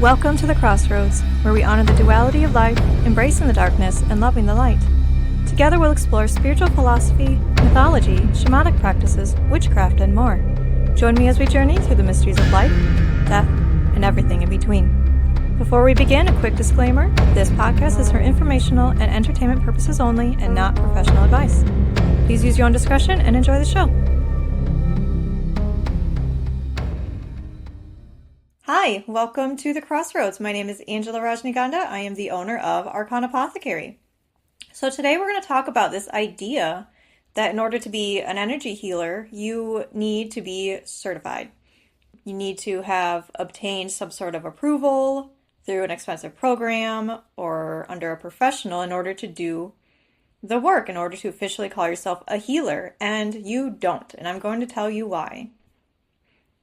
Welcome to the Crossroads, where we honor the duality of life, embracing the darkness, and loving the light. Together we'll explore spiritual philosophy, mythology, shamanic practices, witchcraft, and more. Join me as we journey through the mysteries of life, death, and everything in between. Before we begin, a quick disclaimer. This podcast is for informational and entertainment purposes only and not professional advice. Please use your own discretion and enjoy the show. Hi, welcome to the Crossroads. My name is Angela Rajniganda. I am the owner of Arcana Apothecary. So today we're going to talk about this idea that in order to be an energy healer, you need to be certified. You need to have obtained some sort of approval through an expensive program or under a professional in order to do the work, in order to officially call yourself a healer. And you don't. And I'm going to tell you why.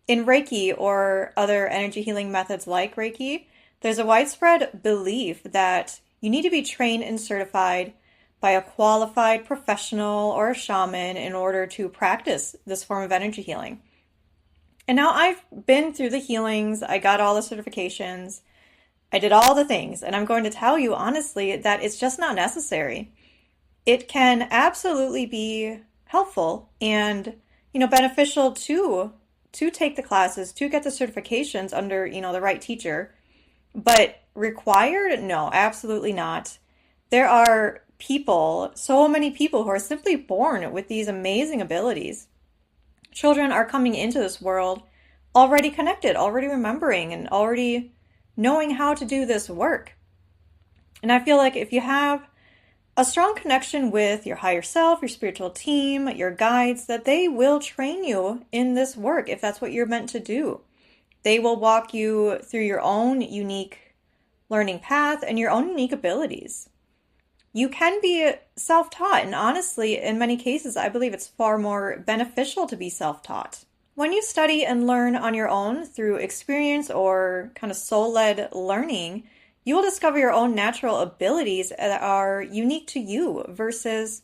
In Reiki or other energy healing methods like Reiki, there's a widespread belief that you need to be trained and certified by a qualified professional or a shaman in order to practice this form of energy healing. And now I've been through the healings, I got all the certifications, I did all the things, and I'm going to tell you honestly that it's just not necessary. It can absolutely be helpful and, beneficial to take the classes, to get the certifications under, the right teacher. But required? No, absolutely not. There are people, so many people who are simply born with these amazing abilities. Children are coming into this world already connected, already remembering, and already knowing how to do this work. And I feel like if you have a strong connection with your higher self, your spiritual team, your guides, that they will train you in this work if that's what you're meant to do. They will walk you through your own unique learning path and your own unique abilities. You can be self-taught, and honestly, in many cases, I believe it's far more beneficial to be self-taught. When you study and learn on your own through experience or kind of soul-led learning, you will discover your own natural abilities that are unique to you versus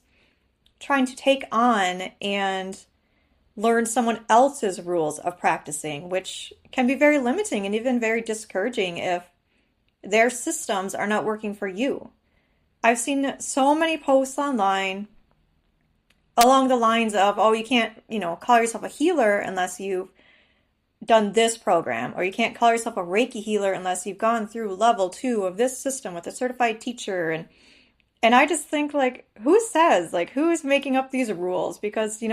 trying to take on and learn someone else's rules of practicing, which can be very limiting and even very discouraging if their systems are not working for you. I've seen so many posts online along the lines of, you can't, call yourself a healer unless you've done this program, or you can't call yourself a Reiki healer unless you've gone through level 2 of this system with a certified teacher. And I just think, who says, who's making up these rules? Because,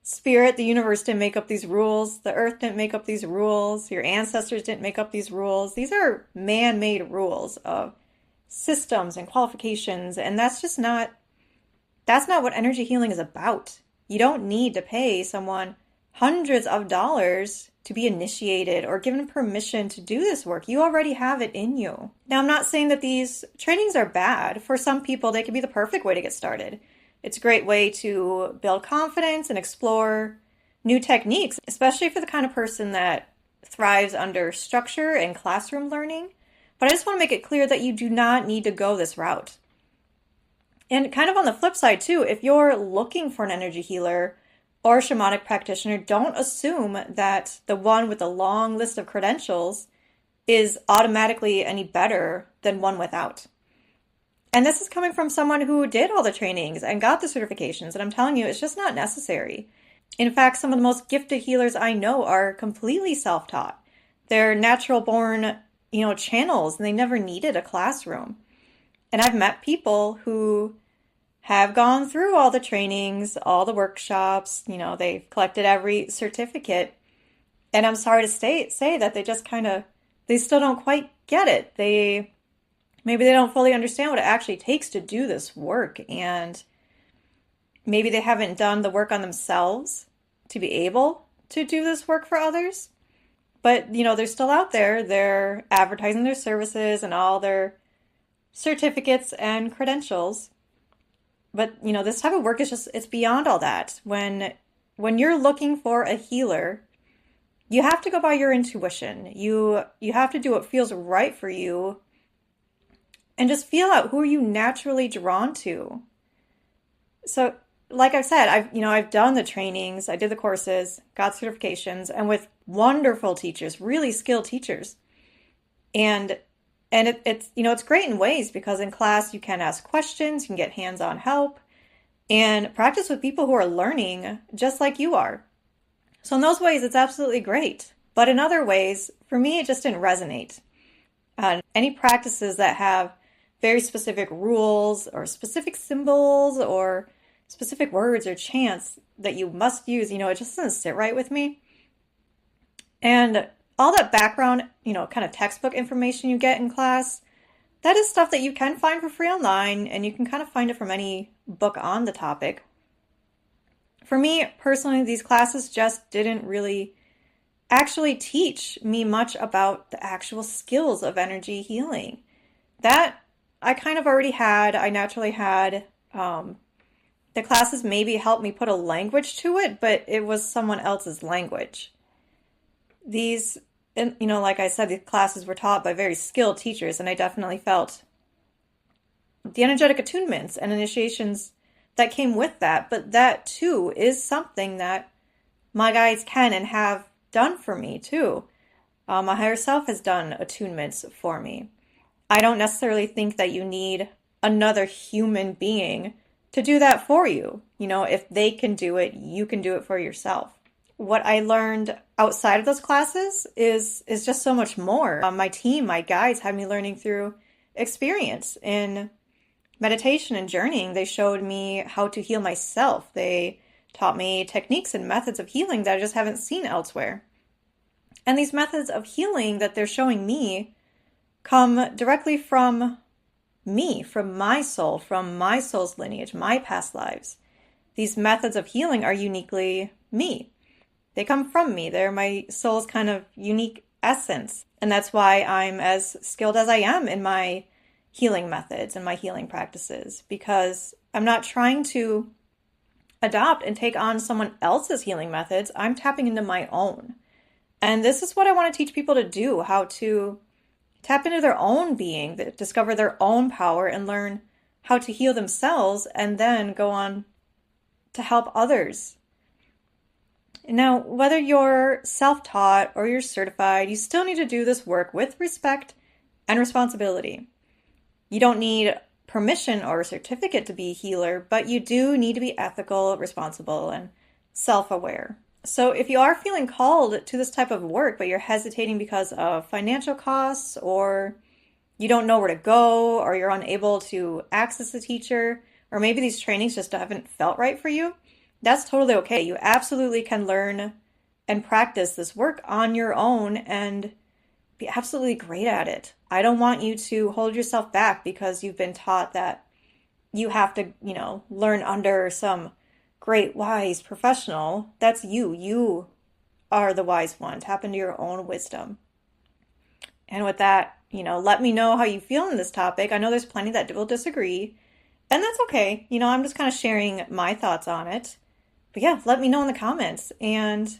spirit, the universe didn't make up these rules. The earth didn't make up these rules. Your ancestors didn't make up these rules. These are man-made rules of systems and qualifications. And that's not what energy healing is about. You don't need to pay someone hundreds of dollars to be initiated or given permission to do this work. You already have it in you. Now, I'm not saying that these trainings are bad. For some people, they can be the perfect way to get started. It's a great way to build confidence and explore new techniques, especially for the kind of person that thrives under structure and classroom learning. But I just want to make it clear that you do not need to go this route. And kind of on the flip side too, if you're looking for an energy healer or shamanic practitioner, don't assume that the one with a long list of credentials is automatically any better than one without. And this is coming from someone who did all the trainings and got the certifications, and I'm telling you, it's just not necessary. In fact, some of the most gifted healers I know are completely self-taught. They're natural-born, channels, and they never needed a classroom. And I've met people who have gone through all the trainings, all the workshops, they've collected every certificate. And I'm sorry to say that they just they still don't quite get it. Maybe they don't fully understand what it actually takes to do this work. And maybe they haven't done the work on themselves to be able to do this work for others. But, they're still out there. They're advertising their services and all their certificates and credentials. But, this type of work is it's beyond all that. When you're looking for a healer, you have to go by your intuition. You have to do what feels right for you and just feel out who are you naturally drawn to. So, like I said, I've done the trainings, I did the courses, got certifications, and with wonderful teachers, really skilled teachers. And it's great in ways because in class you can ask questions, you can get hands-on help, and practice with people who are learning just like you are. So in those ways, it's absolutely great. But in other ways, for me, it just didn't resonate. Any practices that have very specific rules or specific symbols or specific words or chants that you must use, it just doesn't sit right with me. And all that background, kind of textbook information you get in class, that is stuff that you can find for free online, and you can kind of find it from any book on the topic. For me, personally, these classes just didn't really actually teach me much about the actual skills of energy healing. That I kind of already had. I naturally had. The classes maybe helped me put a language to it, but it was someone else's language. These, like I said, the classes were taught by very skilled teachers, and I definitely felt the energetic attunements and initiations that came with that. But that too is something that my guides can and have done for me too. My higher self has done attunements for me. I don't necessarily think that you need another human being to do that for you. If they can do it, you can do it for yourself. What I learned outside of those classes is just so much more. My team, my guides had me learning through experience in meditation and journeying. They showed me how to heal myself. They taught me techniques and methods of healing that I just haven't seen elsewhere. And these methods of healing that they're showing me come directly from me, from my soul, from my soul's lineage, my past lives. These methods of healing are uniquely me. They come from me. They're my soul's kind of unique essence. And that's why I'm as skilled as I am in my healing methods and my healing practices, because I'm not trying to adopt and take on someone else's healing methods. I'm tapping into my own. And this is what I want to teach people to do, how to tap into their own being, discover their own power, and learn how to heal themselves, and then go on to help others. Now, whether you're self-taught or you're certified, you still need to do this work with respect and responsibility. You don't need permission or a certificate to be a healer, but you do need to be ethical, responsible, and self-aware. So if you are feeling called to this type of work, but you're hesitating because of financial costs, or you don't know where to go, or you're unable to access a teacher, or maybe these trainings just haven't felt right for you, that's totally okay. You absolutely can learn and practice this work on your own and be absolutely great at it. I don't want you to hold yourself back because you've been taught that you have to, learn under some great, wise professional. That's you. You are the wise one. Tap into your own wisdom. And with that, let me know how you feel on this topic. I know there's plenty that will disagree, and that's okay. I'm just kind of sharing my thoughts on it. But yeah, let me know in the comments. And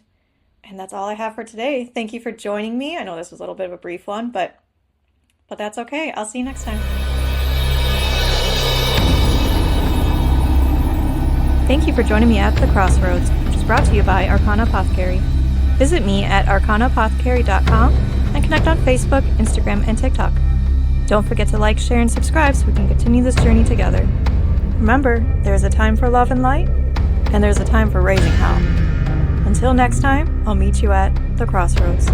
that's all I have for today. Thank you for joining me. I know this was a little bit of a brief one, but that's okay. I'll see you next time. Thank you for joining me at The Crossroads, which is brought to you by Arcana Apothecary. Visit me at arcanaapothecary.com and connect on Facebook, Instagram, and TikTok. Don't forget to like, share, and subscribe so we can continue this journey together. Remember, there's a time for love and light, and there's a time for raising hell. Until next time, I'll meet you at The Crossroads.